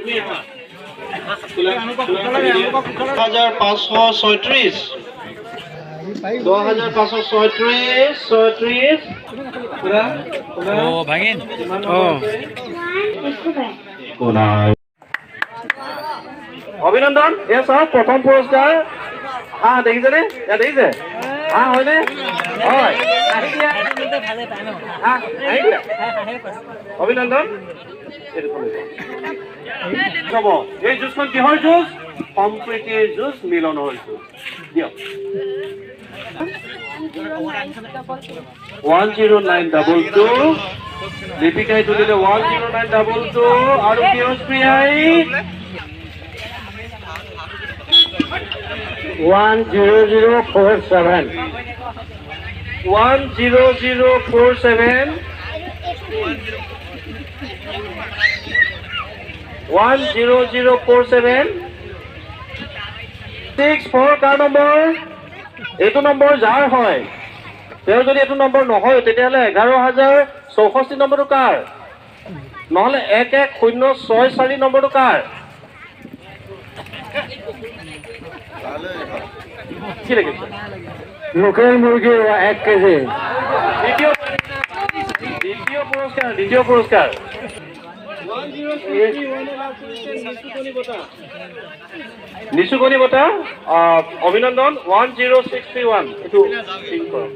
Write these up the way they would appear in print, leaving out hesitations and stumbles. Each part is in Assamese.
$2,536 ভাগিন অভিনন্দন এয়া চাওক প্ৰথম পুৰস্কাৰ হাঁহ দেখিছেনে ইয়াত দেখিছে হাঁহ হয়নে হয় অভিনন্দন হ'ব এই যুঁজখন কিহৰ যুঁজ সম্প্ৰীতিৰ যুঁজ মিলনৰ যুঁজ দিয়ক 10922 লিপিকাই তুলিলে 10922 আৰু কিয়স্প্ৰিয়াই 10047 10047 64 কাৰ নম্বৰ এইটো নম্বৰ যাৰ হয় তেওঁ যদি এইটো নম্বৰ নহয় তেতিয়াহ'লে 11064 নম্বৰটো কাৰ নহ'লে 11064 নম্বৰটো কাৰ কি লাগিছে লোকেল মুৰ্গী 1 কেজি দ্বিতীয় পুৰস্কাৰ নিচুকনি বঁটা অভিনন্দন 10631 এইটো ঠিক কৰক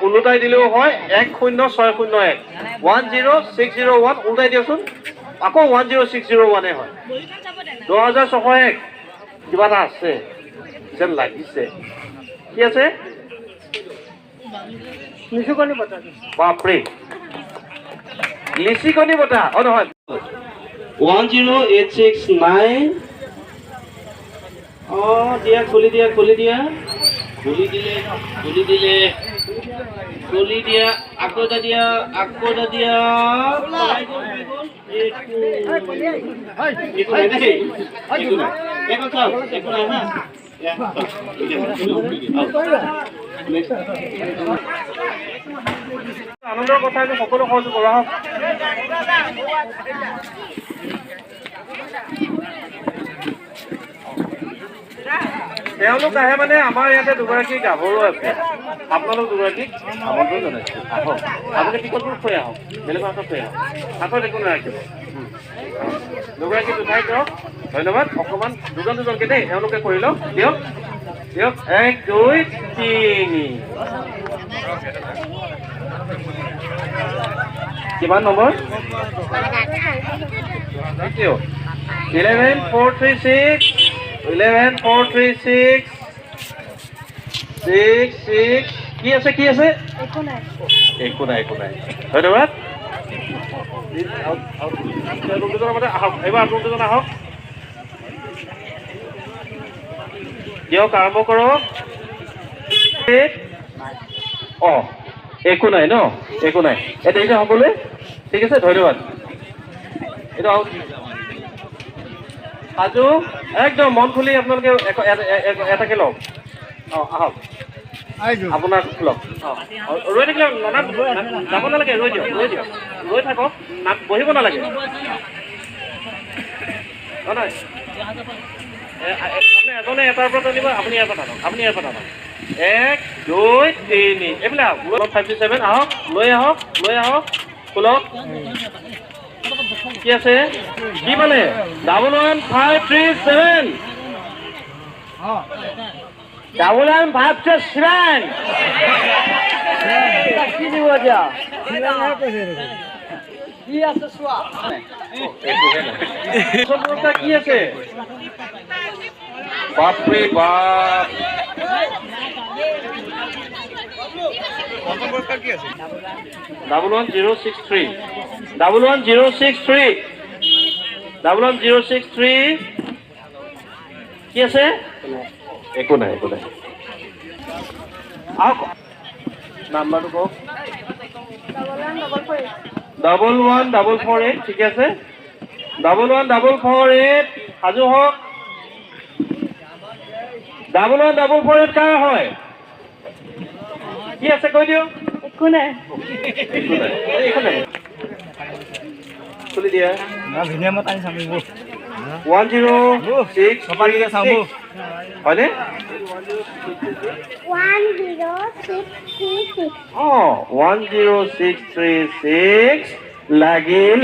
উলটাই দিলেও হয় 10601 10601 উলটাই দিয়কচোন আকৌ 10601 হয় 2601 কিবা এটা আছে যেন লাগিছে কি আছে নিচুকনি বঁটা বাপৰে লিচিকনি বঁটা নহয় 10869 দিয়া খুলি দিয়া আকৌ দিয়া আনন্দৰ কথা সকলো সহযোগ কৰা হওক তেওঁলোক আহে মানে আমাৰ ইয়াতে দুগৰাকী গাভৰু আছে আপোনালোক দুগৰাকীক আমন্ত্ৰণ জনাইছোঁ আহক আপোনালোকে টিকটবোৰ থৈ আহক বেলেগৰ হাতত থৈ আহক হাতত একো নাৰাখিব দুগৰাকী উঠাই দিয়ক ধন্যবাদ অকণমান দুজনকে দেই এওঁলোকে কৰি লওক দিয়ক 1 2 3 কিমান নম্বৰ 11436 66 কি আছে একো নাই ধন্যবাদ আহক এইবাৰ আপোনালোকজন আহক দিয়ক আৰম্ভ কৰক একো নাই ন একো নাই এটা এতিয়া সকলোৱে ঠিক আছে ধন্যবাদ এইটো সাজু একদম মন খুলি আপোনালোকে এটাকে লওক আহক আপোনাৰ লওক ৰৈ থাকিলে যাব নালাগে ৰৈ দিয়ক ৰৈ থাকক বহিব নালাগে নহয় এজনে এটাৰ পৰা টানিব আপুনি ইয়াৰ পৰা টানক 1 2 3 এইবিলাক 57 আহক লৈ আহক খোলক কি আছে কি মানে 11537 11537 কি দিব দিয়া কি আছে চোৱা কি আছে বাপৰে বাপ 11063 11063 11063 কি আছে একো নাই আহক নাম্বাৰটো কওক 11448 ঠিক আছে 11448 সাজু হওক 11448 কাৰ হয় কি আছে কৈ দিও একো নাই খুলি দিয়া না ভিডিঅ' মত আনি চামিব 106 সপালিকে চাব হয়নে 10636 10636 লাগিল